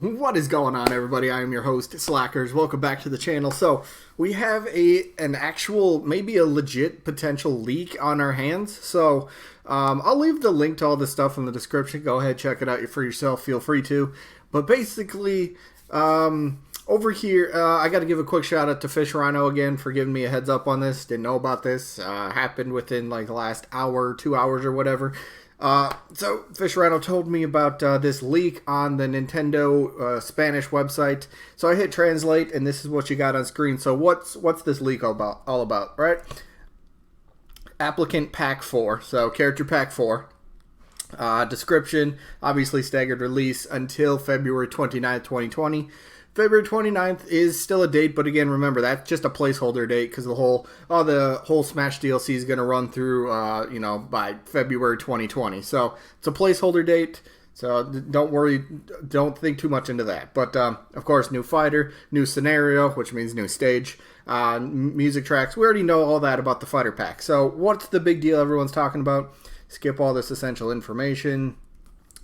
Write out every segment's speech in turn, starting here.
What is going on, everybody? I am your host, Slackerz. Welcome back to the channel. So, we have an actual, maybe a legit potential leak on our hands. So, I'll leave the link to all this stuff in the description. Go ahead, check it out for yourself. Feel free to. But basically, over here, I got to give a quick shout out to Fish Rhino again for giving me a heads up on this. Didn't know about this. Happened within like the last hour, 2 hours or whatever. So Fish Rhino told me about this leak on the Nintendo Spanish website. So I hit translate, and this is what you got on screen. So what's this leak all about, right? Applicant Pack 4, so Character Pack 4. Description, obviously staggered release until February 29th, 2020. February 29th is still a date, but again, remember, that's just a placeholder date because the whole Smash DLC is going to run through, by February 2020. So it's a placeholder date, so don't worry, don't think too much into that. But, of course, new fighter, new scenario, which means new stage, music tracks. We already know all that about the fighter pack. So what's the big deal everyone's talking about? Skip all this essential information.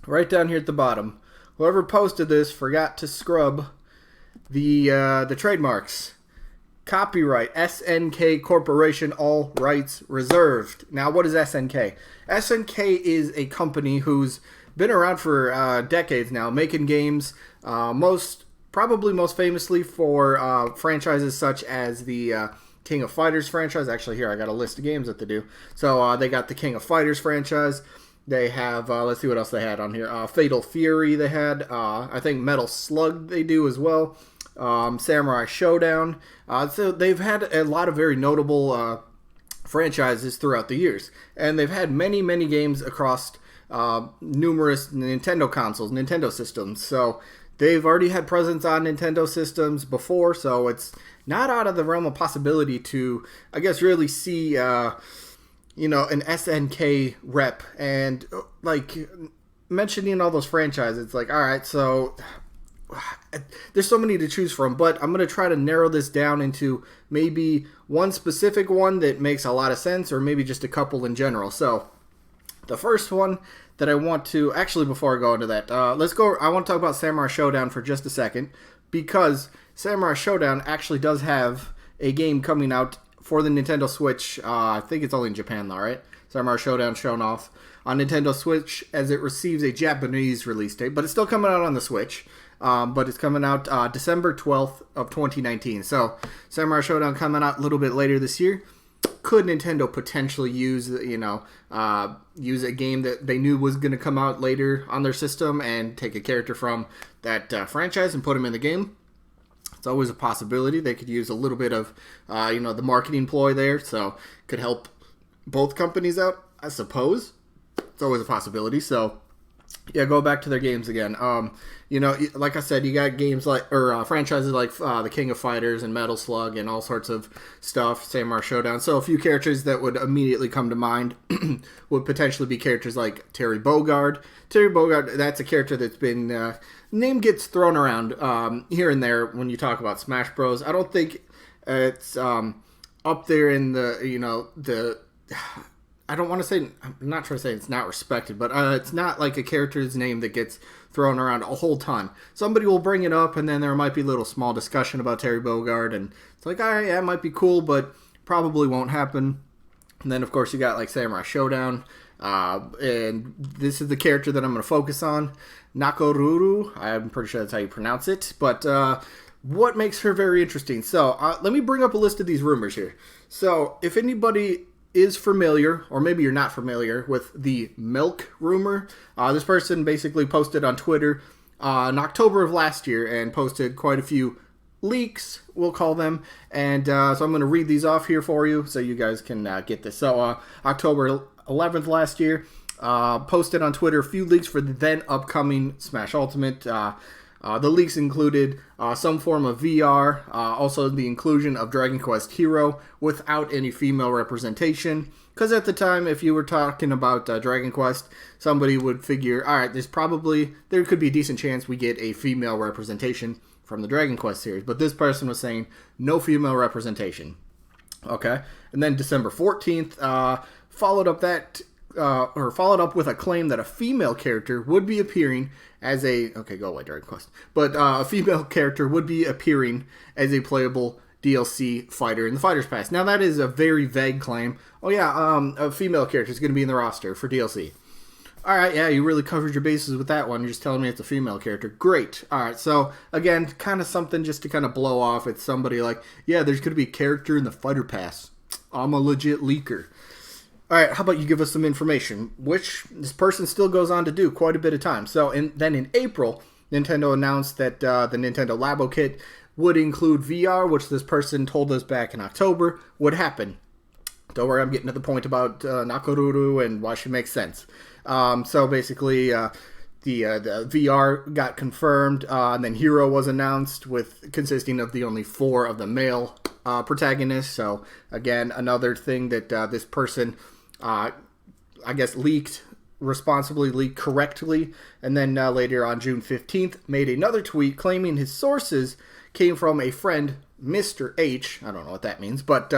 Right down here at the bottom, whoever posted this forgot to scrub the trademarks. Copyright SNK Corporation, all rights reserved. Now, what is SNK? SNK is a company who's been around for decades now, making games. Probably most famously for franchises such as the King of Fighters franchise. Actually, here I got a list of games that they do. So they got the King of Fighters franchise. They have, let's see what else they had on here. Fatal Fury they had. I think Metal Slug they do as well. Samurai Showdown. So they've had a lot of very notable franchises throughout the years. And they've had many, many games across numerous Nintendo consoles, Nintendo systems. So they've already had presence on Nintendo systems before. So it's not out of the realm of possibility to, I guess, really see an SNK rep, and like mentioning all those franchises, it's like, all right, so there's so many to choose from, but I'm going to try to narrow this down into maybe one specific one that makes a lot of sense, or maybe just a couple in general. So the first one that I want to, actually before I go into that, I want to talk about Samurai Showdown for just a second, because Samurai Showdown actually does have a game coming out for the Nintendo Switch. I think it's only in Japan though, right? Samurai Showdown shown off on Nintendo Switch as it receives a Japanese release date, but it's still coming out on the Switch. But it's coming out December 12th of 2019. So Samurai Showdown coming out a little bit later this year. Could Nintendo potentially use a game that they knew was going to come out later on their system and take a character from that franchise and put him in the game? It's always a possibility. They could use a little bit of, the marketing ploy there, so could help both companies out, I suppose. It's always a possibility. So, yeah, go back to their games again. Like I said, you got games franchises like the King of Fighters and Metal Slug and all sorts of stuff, Samurai Showdown. So a few characters that would immediately come to mind would potentially be characters like Terry Bogard. Terry Bogard, that's a character that's been, name gets thrown around here and there when you talk about Smash Bros. I don't think it's up there in the I don't want to say, I'm not trying to say it's not respected, but it's not like a character's name that gets thrown around a whole ton. Somebody will bring it up, and then there might be a little small discussion about Terry Bogard, and it's like, all right, yeah, it might be cool, but probably won't happen. And then, of course, you got like Samurai Showdown, and this is the character that I'm going to focus on, Nakoruru. I'm pretty sure that's how you pronounce it, but what makes her very interesting? So let me bring up a list of these rumors here. So if anybody is familiar, or maybe you're not familiar with the milk rumor, this person basically posted on Twitter in October of last year and posted quite a few leaks, we'll call them, and so I'm going to read these off here for you so you guys can get this. So October 11th last year, posted on Twitter a few leaks for the then upcoming Smash Ultimate. The leaks included some form of VR, also the inclusion of Dragon Quest Hero without any female representation. Because at the time, if you were talking about Dragon Quest, somebody would figure, all right, there could be a decent chance we get a female representation from the Dragon Quest series. But this person was saying no female representation. Okay. And then December 14th, followed up that or followed up with a claim that a female character would be appearing as a go away Dragon Quest, but a female character would be appearing as a playable DLC fighter in the Fighters Pass. Now that is a very vague claim. Oh yeah, a female character is going to be in the roster for DLC. All right, yeah, you really covered your bases with that one. You're just telling me it's a female character. Great. All right, so again, kind of something just to kind of blow off. It's somebody like, yeah, there's going to be a character in the Fighter Pass. I'm a legit leaker. All right, how about you give us some information, which this person still goes on to do quite a bit of time. So then in April, Nintendo announced that the Nintendo Labo Kit would include VR, which this person told us back in October would happen. Don't worry, I'm getting to the point about Nakoruru and why she makes sense. So basically, the VR got confirmed, and then Hero was announced, consisting of the only 4 of the male protagonists. So again, another thing that this person, I guess, responsibly leaked correctly, and then later on June 15th, made another tweet claiming his sources came from a friend, Mr. H. I don't know what that means, but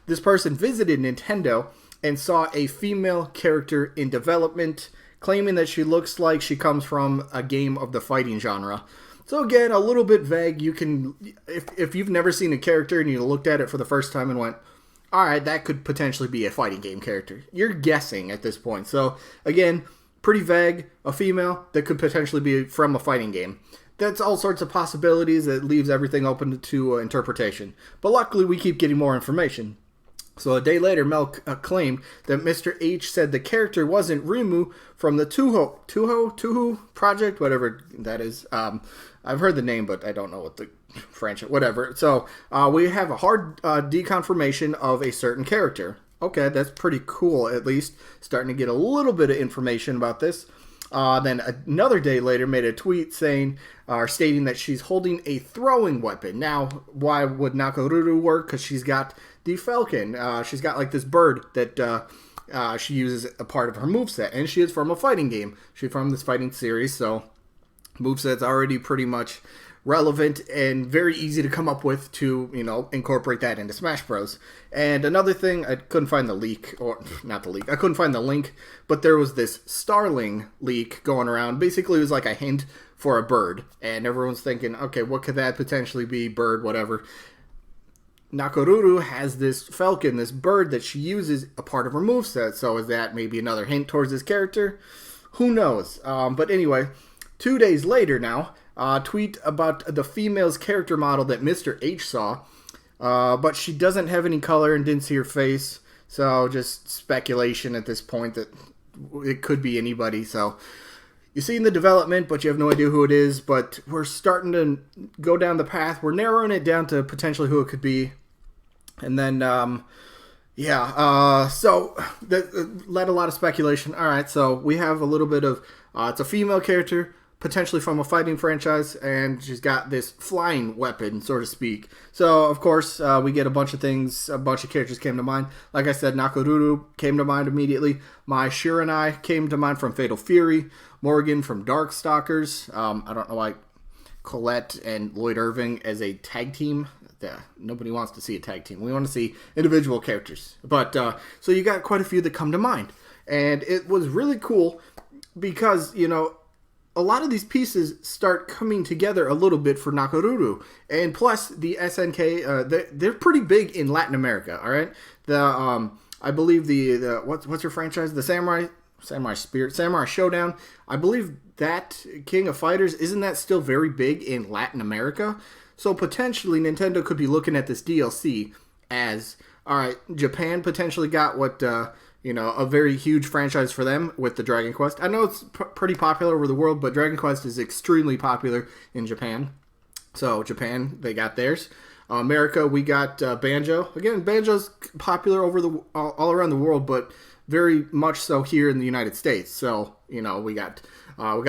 this person visited Nintendo and saw a female character in development, claiming that she looks like she comes from a game of the fighting genre. So again, a little bit vague. You can, if you've never seen a character and you looked at it for the first time and went, all right, that could potentially be a fighting game character. You're guessing at this point. So again, pretty vague. A female that could potentially be from a fighting game. That's all sorts of possibilities. That leaves everything open to interpretation. But luckily, we keep getting more information. So a day later, Mel claimed that Mr. H said the character wasn't Rimu from the Touhou project, whatever that is. I've heard the name, but I don't know what the franchise, whatever. So we have a hard deconfirmation of a certain character. Okay, that's pretty cool, at least. Starting to get a little bit of information about this. Then another day later made a tweet stating that she's holding a throwing weapon. Now, why would Nakoruru work? Because she's got the Falcon. She's got like this bird that she uses a part of her moveset. And she is from a fighting game. She's from this fighting series, so moveset's already pretty much relevant and very easy to come up with to, incorporate that into Smash Bros. And another thing, I couldn't find the leak, or not the leak, I couldn't find the link, but there was this Starling leak going around. Basically, it was like a hint for a bird, and everyone's thinking, okay, what could that potentially be? Bird, whatever. Nakoruru has this falcon, this bird that she uses a part of her moveset, so is that maybe another hint towards this character? Who knows? But anyway, 2 days later now, tweet about the female's character model that Mr. H saw, but she doesn't have any color and didn't see her face, so just speculation at this point that it could be anybody. So you've seen the development, but you have no idea who it is, but we're starting to go down the path. We're narrowing it down to potentially who it could be, and then so that led a lot of speculation. All right, so we have a little bit of it's a female character, potentially from a fighting franchise, and she's got this flying weapon, so to speak. So, of course, we get a bunch of things, a bunch of characters came to mind. Like I said, Nakoruru came to mind immediately. Mai Shiranai came to mind from Fatal Fury. Morgan from Darkstalkers. I don't know why Colette and Lloyd Irving as a tag team. Yeah, nobody wants to see a tag team. We want to see individual characters. But, so you got quite a few that come to mind. And it was really cool because, a lot of these pieces start coming together a little bit for Nakoruru. And plus, the SNK, they're pretty big in Latin America, all right? I believe the what's her franchise? The Samurai Showdown. I believe that King of Fighters, isn't that still very big in Latin America? So potentially Nintendo could be looking at this DLC as, all right, Japan potentially got what... a very huge franchise for them with the Dragon Quest. I know it's pretty popular over the world, but Dragon Quest is extremely popular in Japan. So Japan, they got theirs. America, we got Banjo. Again, Banjo's popular all around the world, but very much so here in the United States. So we got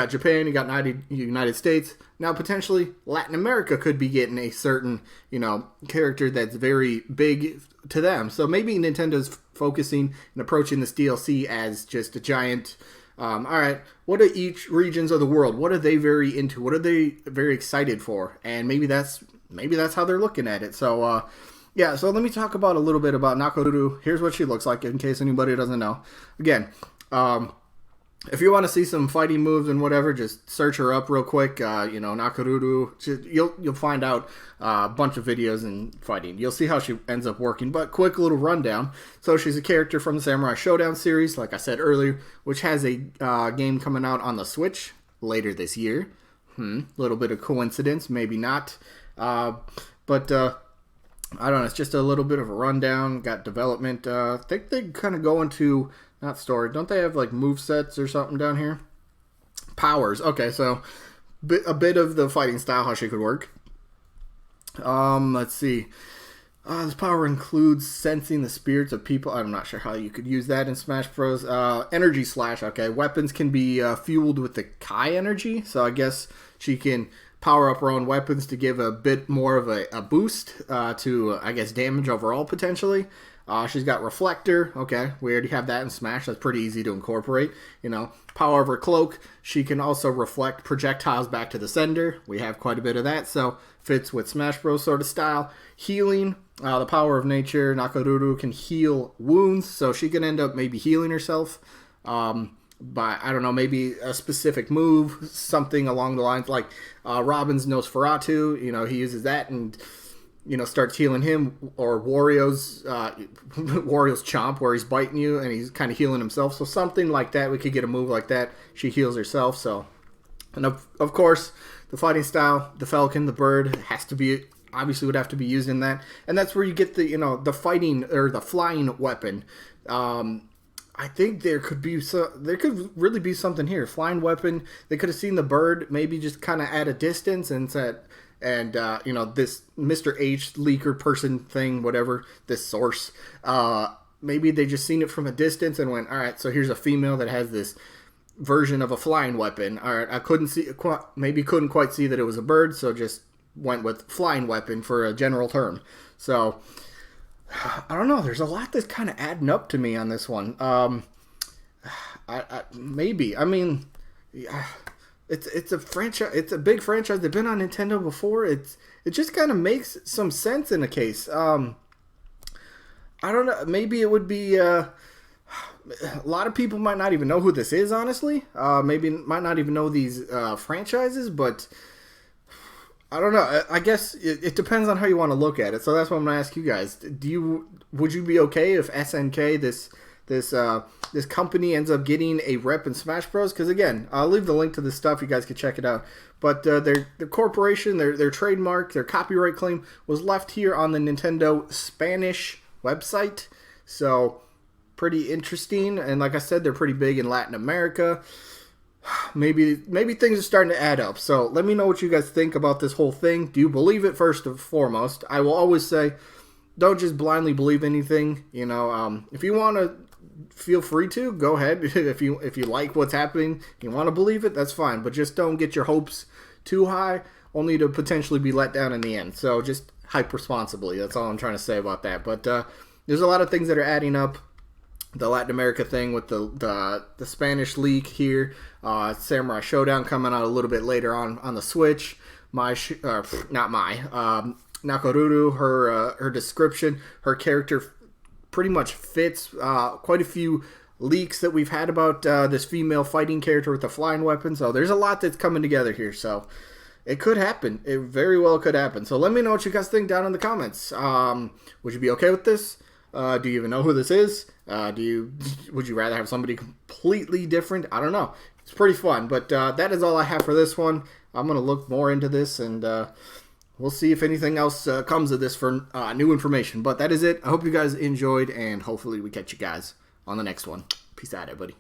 Japan, you got United States. Now potentially Latin America could be getting a certain character that's very big to them. So maybe Nintendo's focusing and approaching this DLC as just a giant. All right, what are each regions of the world? What are they very into? What are they very excited for? And maybe that's how they're looking at it. So so let me talk about a little bit about Nakoruru. Here's what she looks like in case anybody doesn't know. Again, If you want to see some fighting moves and whatever, just search her up real quick. Nakoruru. You'll find out a bunch of videos and fighting. You'll see how she ends up working. But quick little rundown. So she's a character from the Samurai Showdown series, like I said earlier, which has a game coming out on the Switch later this year. Little bit of coincidence, maybe not. But I don't know. It's just a little bit of a rundown. Got development. I think they kind of go into... Not story. Don't they have like move sets or something down here? Powers. Okay, so a bit of the fighting style, how she could work. Let's see. This power includes sensing the spirits of people. I'm not sure how you could use that in Smash Bros. Energy slash. Okay, weapons can be fueled with the Kai energy. So I guess she can power up her own weapons to give a bit more of a boost to, I guess, damage overall potentially. She's got Reflector. Okay, we already have that in Smash. That's pretty easy to incorporate. Power of her cloak. She can also reflect projectiles back to the sender. We have quite a bit of that, so fits with Smash Bros. Sort of style. Healing. The power of nature. Nakoruru can heal wounds, so she can end up maybe healing herself by, I don't know, maybe a specific move, something along the lines like Robin's Nosferatu. He uses that and... starts healing him, or Wario's Chomp, where he's biting you and he's kind of healing himself. So something like that, we could get a move like that. She heals herself. So, and of course, the fighting style, the Falcon, the bird, has to be, obviously would have to be used in that. And that's where you get the, the fighting, or the flying weapon. I think there could really be something here. Flying weapon, they could have seen the bird, maybe just kind of at a distance and said... And, this Mr. H leaker person thing, whatever, this source, maybe they just seen it from a distance and went, all right, so here's a female that has this version of a flying weapon. All right, I couldn't quite see that it was a bird, so just went with flying weapon for a general term. So, I don't know, there's a lot that's kind of adding up to me on this one. It's a franchise. It's a big franchise. They've been on Nintendo before. It just kind of makes some sense in a case. I don't know. Maybe it would be. A lot of people might not even know who this is. Honestly, maybe might not even know these franchises. But I don't know. I guess it depends on how you want to look at it. So that's what I'm gonna ask you guys. Would you be okay if SNK this company ends up getting a rep in Smash Bros? Because again, I'll leave the link to this stuff. You guys can check it out. But their corporation, their trademark, their copyright claim was left here on the Nintendo Spanish website. So pretty interesting. And like I said, they're pretty big in Latin America. Maybe things are starting to add up. So let me know what you guys think about this whole thing. Do you believe it first and foremost? I will always say, don't just blindly believe anything. If you want to, feel free to go ahead. If you like what's happening, you want to believe it, that's fine. But just don't get your hopes too high, only to potentially be let down in the end. So just hype responsibly. That's all I'm trying to say about that. But there's a lot of things that are adding up. The Latin America thing with the Spanish leak here. Samurai Showdown coming out a little bit later on the Switch. Nakoruru, her description, her character pretty much fits quite a few leaks that we've had about this female fighting character with the flying weapon. So there's a lot that's coming together here. So it could happen. It very well could happen. So let me know what you guys think down in the comments. Would you be okay with this? Do you even know who this is? Would you rather have somebody completely different? I don't know. It's pretty fun. But that is all I have for this one. I'm going to look more into this and... we'll see if anything else comes of this for new information. But that is it. I hope you guys enjoyed, and hopefully we catch you guys on the next one. Peace out, everybody.